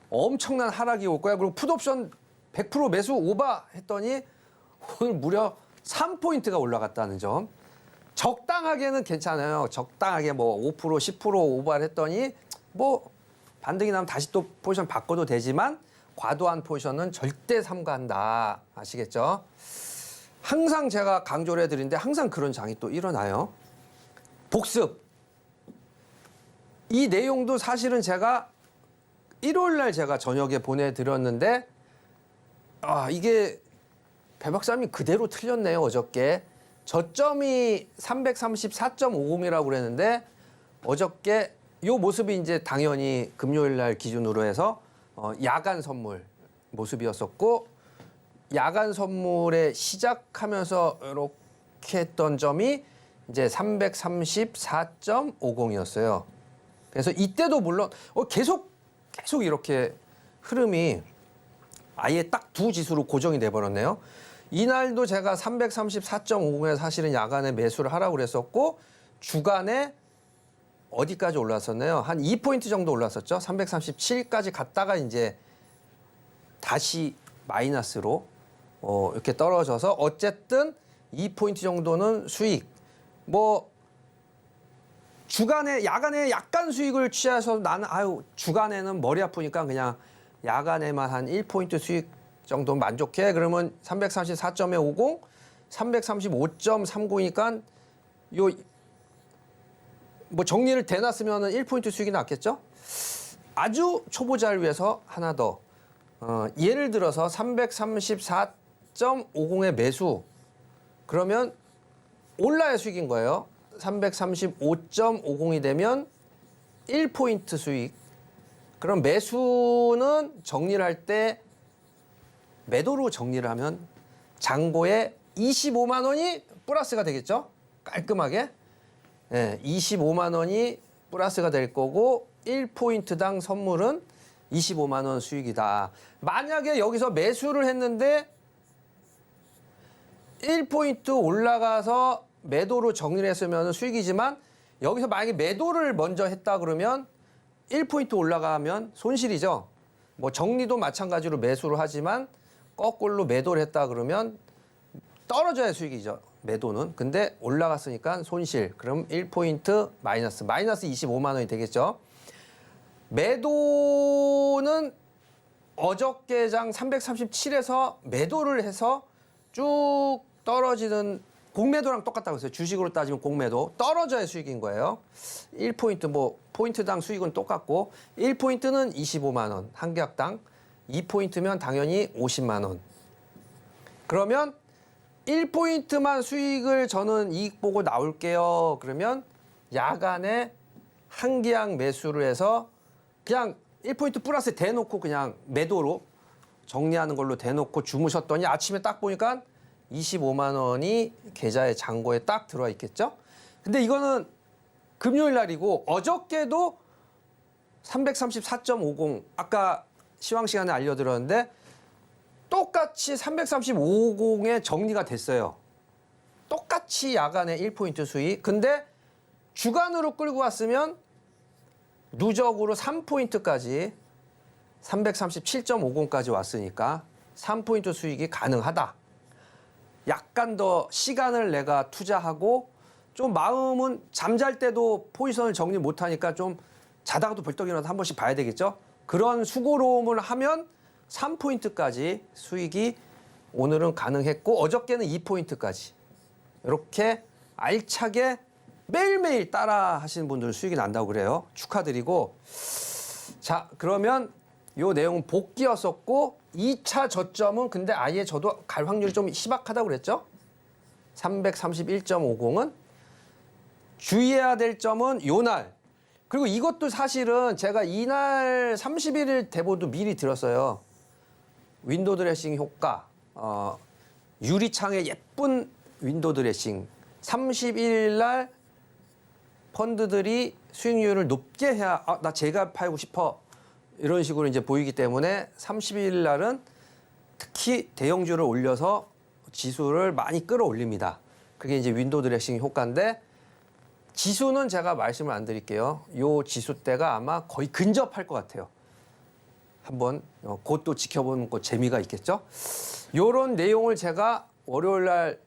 엄청난 하락이 올 거야. 그리고 풋옵션 100% 매수 오버 했더니 오늘 무려 3포인트가 올라갔다는 점. 적당하게는 괜찮아요. 적당하게 뭐 5%, 10% 오버를 했더니 뭐 반등이 나면 다시 또 포지션 바꿔도 되지만 과도한 포지션은 절대 삼가한다. 아시겠죠? 항상 제가 강조를 해드리는데 항상 그런 장이 또 일어나요. 복습. 이 내용도 사실은 제가 일요일 날 제가 저녁에 보내드렸는데 이게 배 박사님이 그대로 틀렸네요. 어저께. 저점이 334.50이라고 그랬는데 어저께 요 모습이 이제 당연히 금요일 날 기준으로 해서 야간 선물 모습이었었고 야간 선물에 시작하면서 이렇게 했던 점이 이제 334.50이었어요. 그래서 이때도 물론 계속 이렇게 흐름이 아예 딱 두 지수로 고정이 돼버렸네요. 이날도 제가 334.50에 사실은 야간에 매수를 하라고 그랬었고 주간에 어디까지 올랐었나요? 한 2포인트 정도 올랐었죠. 337까지 갔다가 이제 다시 마이너스로 이렇게 떨어져서 어쨌든 2포인트 정도는 수익. 뭐 주간에 야간에 약간 수익을 취해서 나는 주간에는 머리 아프니까 그냥 야간에만 한 1포인트 수익 정도 만족해. 그러면 334.50, 335.30이니까 요 뭐 정리를 대놨으면 1포인트 수익이 났겠죠? 아주 초보자를 위해서 하나 더. 예를 들어서 334.50의 매수. 그러면 올라야 수익인 거예요. 335.50이 되면 1포인트 수익. 그럼 매수는 정리를 할 때 매도로 정리를 하면 잔고에 25만 원이 플러스가 되겠죠? 깔끔하게. 네, 25만 원이 플러스가 될 거고 1포인트당 선물은 25만 원 수익이다. 만약에 여기서 매수를 했는데 1포인트 올라가서 매도로 정리를 했으면 수익이지만 여기서 만약에 매도를 먼저 했다 그러면 1포인트 올라가면 손실이죠. 뭐 정리도 마찬가지로 매수를 하지만 거꾸로 매도를 했다 그러면 떨어져야 수익이죠. 매도는. 근데 올라갔으니까 손실. 그럼 1포인트 마이너스 25만 원이 되겠죠. 매도는 어저께장 337에서 매도를 해서 쭉 떨어지는 공매도랑 똑같다고 했어요. 주식으로 따지면 공매도. 떨어져야 수익인 거예요. 1포인트 뭐 포인트당 수익은 똑같고 1포인트는 25만 원 한 계약당. 2포인트면 당연히 50만 원. 그러면 1포인트만 수익을 저는 이익 보고 나올게요. 그러면 야간에 한 계약 매수를 해서 그냥 1포인트 플러스 대놓고 그냥 매도로 정리하는 걸로 대놓고 주무셨더니 아침에 딱 보니까 25만 원이 계좌에 잔고에 딱 들어와 있겠죠? 근데 이거는 금요일 날이고 어저께도 334.50 아까 시황 시간에 알려드렸는데 똑같이 335.50에 정리가 됐어요. 똑같이 야간에 1포인트 수익. 근데 주간으로 끌고 왔으면 누적으로 3포인트까지 337.50까지 왔으니까 3포인트 수익이 가능하다. 약간 더 시간을 내가 투자하고 좀 마음은 잠잘 때도 포지션을 정리 못하니까 좀 자다가도 벌떡 일어나서 한 번씩 봐야 되겠죠. 그런 수고로움을 하면 3포인트까지 수익이 오늘은 가능했고 어저께는 2포인트까지 이렇게 알차게 매일매일 따라 하시는 분들은 수익이 난다고 그래요. 축하드리고 자 그러면 요 내용은 복귀였었고 2차 저점은 근데 아예 저도 갈 확률이 좀 희박하다고 그랬죠. 331.50은 주의해야 될 점은 요날 그리고 이것도 사실은 제가 이날 31일 대보도 미리 들었어요. 윈도우 드레싱 효과 유리창에 예쁜 윈도우 드레싱 31일 날 펀드들이 수익률을 높게 해야 나 제가 팔고 싶어 이런 식으로 이제 보이기 때문에 30일 날은 특히 대형주를 올려서 지수를 많이 끌어올립니다. 그게 이제 윈도우 드레싱 효과인데 지수는 제가 말씀을 안 드릴게요. 요 지수대가 아마 거의 근접할 것 같아요. 한번 그것도 지켜보는 거 재미가 있겠죠. 요런 내용을 제가 월요일 날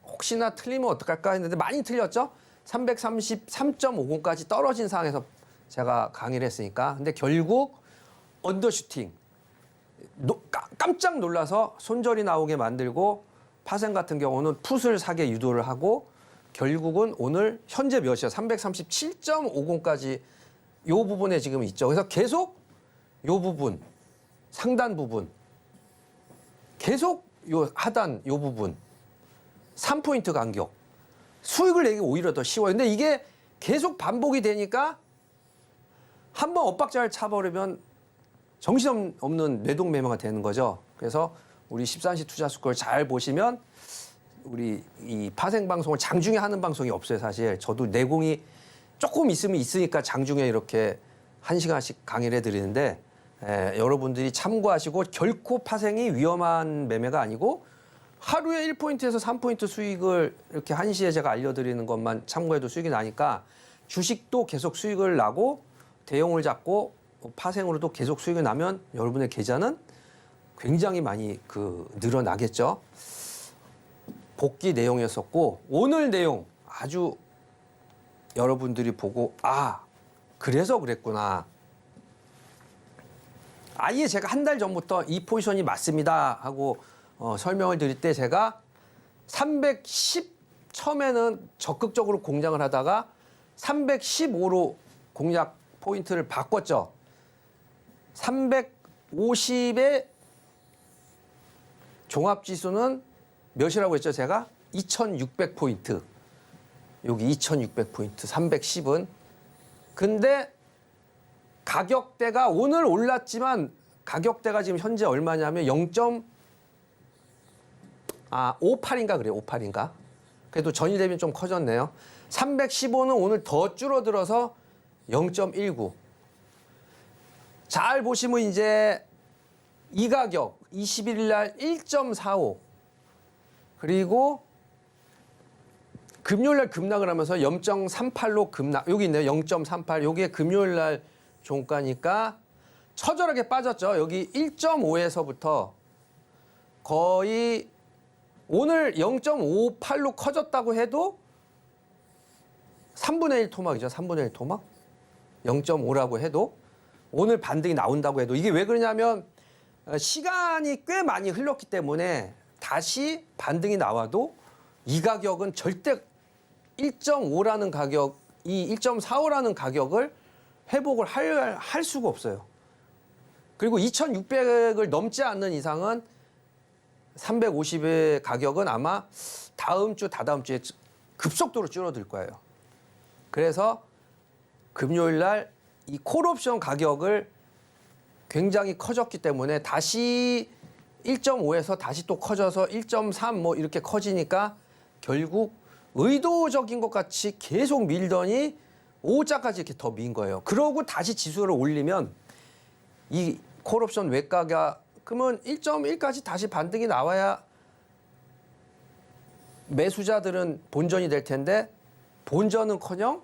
혹시나 틀리면 어떡할까 했는데 많이 틀렸죠. 333.50까지 떨어진 상황에서 제가 강의를 했으니까. 근데 결국 언더슈팅. 깜짝 놀라서 손절이 나오게 만들고 파생 같은 경우는 풋을 사게 유도를 하고 결국은 오늘 현재 몇이야? 337.50까지 요 부분에 지금 있죠. 그래서 계속 요 부분, 상단 부분, 계속 요 하단 요 부분 3포인트 간격. 수익을 내기 오히려 더 쉬워요. 근데 이게 계속 반복이 되니까 한번 엇박자를 차버리면 정신없는 뇌동매매가 되는 거죠. 그래서 우리 13시 투자 스쿨 잘 보시면 우리 이 파생 방송을 장중에 하는 방송이 없어요, 사실. 저도 내공이 조금 있으면 있으니까 장중에 이렇게 1시간씩 강의를 해드리는데 여러분들이 참고하시고 결코 파생이 위험한 매매가 아니고 하루에 1포인트에서 3포인트 수익을 이렇게 1시에 제가 알려드리는 것만 참고해도 수익이 나니까 주식도 계속 수익을 나고 대형을 잡고 파생으로도 계속 수익이 나면 여러분의 계좌는 굉장히 많이 늘어나겠죠. 복귀 내용이었었고 오늘 내용 아주 여러분들이 보고 그래서 그랬구나. 아예 제가 한 달 전부터 이 포지션이 맞습니다 하고 설명을 드릴 때 제가 310 처음에는 적극적으로 공략을 하다가 315로 공략 포인트를 바꿨죠. 350의 종합지수는 몇이라고 했죠, 제가? 2600포인트. 여기 2600포인트, 310은. 근데 가격대가 오늘 올랐지만 가격대가 지금 현재 얼마냐면 0.58인가 그래요, 58인가. 그래도 전일 대비는 좀 커졌네요. 315는 오늘 더 줄어들어서 0.19. 잘 보시면 이제 이 가격 21일 날 1.45 그리고 금요일 날 급락을 하면서 0.38로 급락. 여기 있네요. 0.38. 여기에 금요일 날 종가니까 처절하게 빠졌죠. 여기 1.5에서부터 거의 오늘 0.58로 커졌다고 해도 3분의 1 토막이죠. 3분의 1 토막. 0.5라고 해도 오늘 반등이 나온다고 해도 이게 왜 그러냐면 시간이 꽤 많이 흘렀기 때문에 다시 반등이 나와도 이 가격은 절대 1.5라는 가격, 이 1.45라는 가격을 회복을 할 수가 없어요. 그리고 2,600을 넘지 않는 이상은 350의 가격은 아마 다음 주, 다다음 주에 급속도로 줄어들 거예요. 그래서 금요일 날 이 콜옵션 가격을 굉장히 커졌기 때문에 다시 1.5에서 다시 또 커져서 1.3 뭐 이렇게 커지니까 결국 의도적인 것 같이 계속 밀더니 5자까지 이렇게 더 민 거예요. 그러고 다시 지수를 올리면 이 콜옵션 외가가 그러면 1.1까지 다시 반등이 나와야 매수자들은 본전이 될 텐데 본전은커녕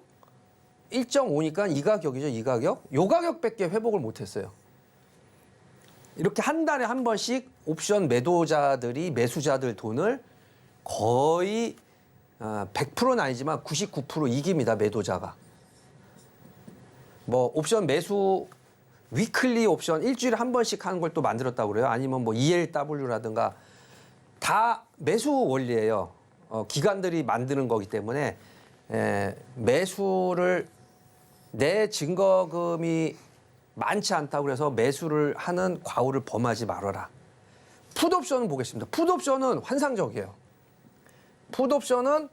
1.5니까 이 가격이죠. 이 가격. 요 가격밖에 회복을 못했어요. 이렇게 한 달에 한 번씩 옵션 매도자들이 매수자들 돈을 거의 100%는 아니지만 99% 이깁니다. 매도자가. 뭐 옵션 매수 위클리 옵션 일주일에 한 번씩 하는 걸 또 만들었다고 그래요. 아니면 뭐 ELW라든가 다 매수 원리예요. 기관들이 만드는 거기 때문에 매수를 내 증거금이 많지 않다고 그래서 매수를 하는 과오를 범하지 말아라. 풋옵션은 보겠습니다. 풋옵션은 환상적이에요. 풋옵션은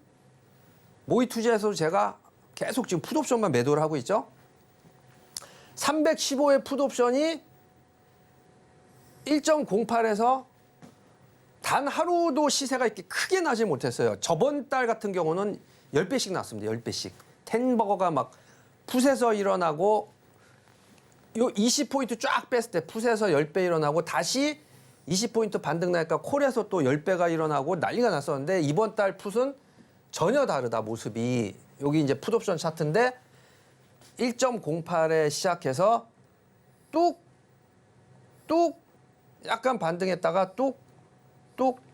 모의 투자에서 제가 계속 지금 풋옵션만 매도를 하고 있죠. 315의 풋옵션이 1.08에서 단 하루도 시세가 이렇게 크게 나지 못했어요. 저번 달 같은 경우는 10배씩 났습니다. 10배씩. 텐버거가 막 풋에서 일어나고 요 20포인트 쫙 뺐을 때 풋에서 10배 일어나고 다시 20포인트 반등 나니까 콜에서 또 10배가 일어나고 난리가 났었는데 이번 달 풋은 전혀 다르다 모습이. 여기 이제 풋옵션 차트인데 1.08에 시작해서 뚝 약간 반등했다가 뚝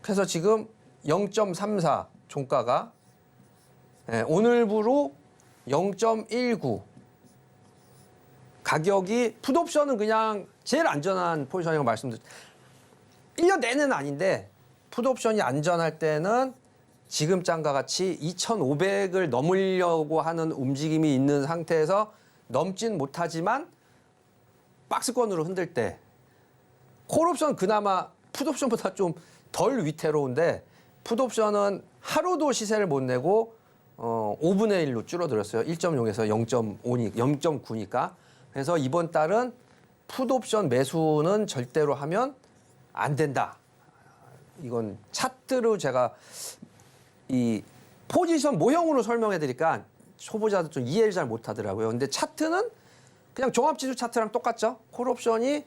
해서 지금 0.34 종가가 오늘부로 0.19 가격이 풋옵션은 그냥 제일 안전한 포지션이라고 말씀드렸죠. 1년 내내는 아닌데 풋옵션이 안전할 때는 지금 장과 같이 2,500을 넘으려고 하는 움직임이 있는 상태에서 넘진 못하지만 박스권으로 흔들 때 콜옵션 그나마 풋옵션보다 좀 덜 위태로운데 풋옵션은 하루도 시세를 못 내고 5분의 1로 줄어들었어요. 1.0에서 0.9니까. 그래서 이번 달은 풋옵션 매수는 절대로 하면 안 된다. 이건 차트로 제가 이 포지션 모형으로 설명해 드리니까 초보자도 좀 이해를 잘 못하더라고요. 근데 차트는 그냥 종합지수 차트랑 똑같죠. 콜옵션이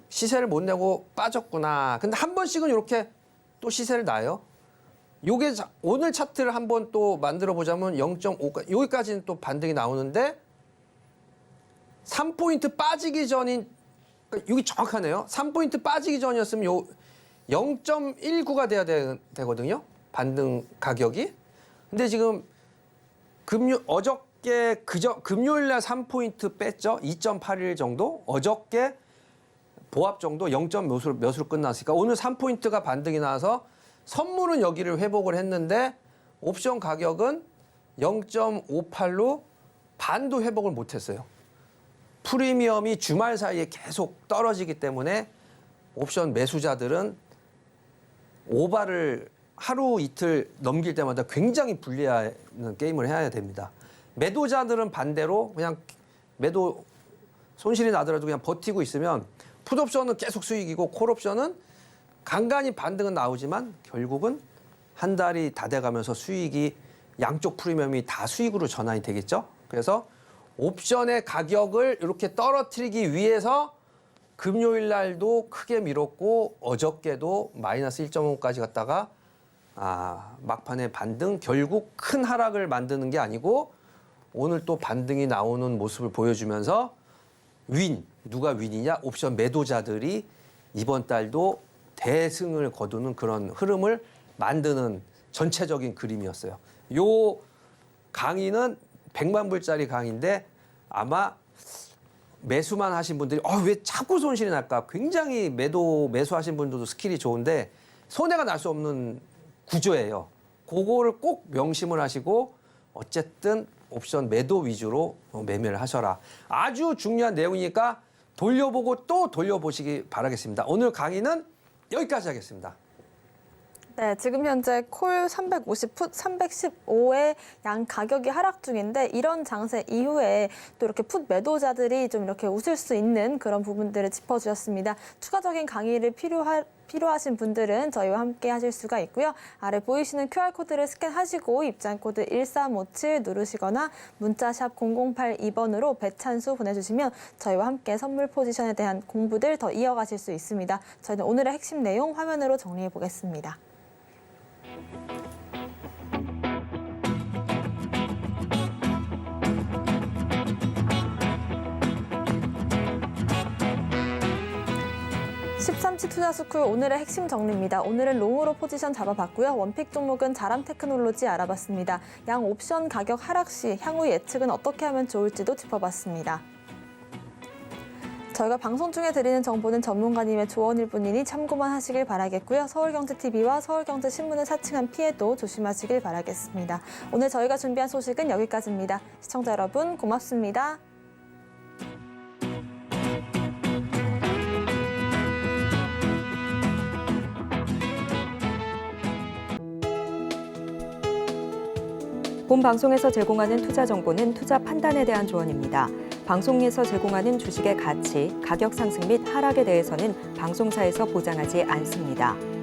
시세를 못 내고 빠졌구나. 근데 한 번씩은 이렇게 또 시세를 놔요. 요게 오늘 차트를 한번 또 만들어 보자면 0.5까지 여기까지는 또 반등이 나오는데 3포인트 빠지기 전인 그러니까 여기 정확하네요. 3포인트 빠지기 전이었으면 요 0.19가 돼야 되거든요. 반등 가격이. 근데 지금 어저께 금요일 날 3포인트 뺐죠. 2.81 정도. 어저께 보합 정도 0점 몇으로 끝났으니까 오늘 3포인트가 반등이 나와서 선물은 여기를 회복을 했는데 옵션 가격은 0.58로 반도 회복을 못했어요. 프리미엄이 주말 사이에 계속 떨어지기 때문에 옵션 매수자들은 오바를 하루 이틀 넘길 때마다 굉장히 불리한 게임을 해야 됩니다. 매도자들은 반대로 그냥 매도 손실이 나더라도 그냥 버티고 있으면 풋옵션은 계속 수익이고 콜옵션은 간간히 반등은 나오지만 결국은 한 달이 다 돼가면서 수익이 양쪽 프리미엄이 다 수익으로 전환이 되겠죠. 그래서 옵션의 가격을 이렇게 떨어뜨리기 위해서 금요일 날도 크게 밀었고 어저께도 마이너스 1.5까지 갔다가 막판에 반등 결국 큰 하락을 만드는 게 아니고 오늘 또 반등이 나오는 모습을 보여주면서 누가 윈이냐? 옵션 매도자들이 이번 달도 대승을 거두는 그런 흐름을 만드는 전체적인 그림이었어요. 요 강의는 100만 불짜리 강의인데 아마 매수만 하신 분들이 왜 자꾸 손실이 날까? 굉장히 매수하신 분들도 스킬이 좋은데 손해가 날 수 없는 구조예요. 그거를 꼭 명심을 하시고 어쨌든 옵션 매도 위주로 매매를 하셔라. 아주 중요한 내용이니까 돌려보고 또 돌려보시기 바라겠습니다. 오늘 강의는 여기까지 하겠습니다.
네, 지금 현재 콜 350, 풋 315의 양 가격이 하락 중인데 이런 장세 이후에 또 이렇게 풋 매도자들이 좀 이렇게 웃을 수 있는 그런 부분들을 짚어주셨습니다. 추가적인 강의를 필요하신 분들은 저희와 함께 하실 수가 있고요. 아래 보이시는 QR코드를 스캔하시고 입장코드 1357 누르시거나 문자샵 0082번으로 배찬수 보내주시면 저희와 함께 선물 포지션에 대한 공부들 더 이어가실 수 있습니다. 저희는 오늘의 핵심 내용 화면으로 정리해 보겠습니다. 13시 투자스쿨 오늘의 핵심 정리입니다. 오늘은 롱으로 포지션 잡아봤고요. 원픽 종목은 자람 테크놀로지 알아봤습니다. 양 옵션 가격 하락 시 향후 예측은 어떻게 하면 좋을지도 짚어봤습니다. 저희가 방송 중에 드리는 정보는 전문가님의 조언일 뿐이니 참고만 하시길 바라겠고요. 서울경제TV와 서울경제신문을 사칭한 피해도 조심하시길 바라겠습니다. 오늘 저희가 준비한 소식은 여기까지입니다. 시청자 여러분 고맙습니다.
본 방송에서 제공하는 투자 정보는 투자 판단에 대한 조언입니다. 방송에서 제공하는 주식의 가치, 가격 상승 및 하락에 대해서는 방송사에서 보장하지 않습니다.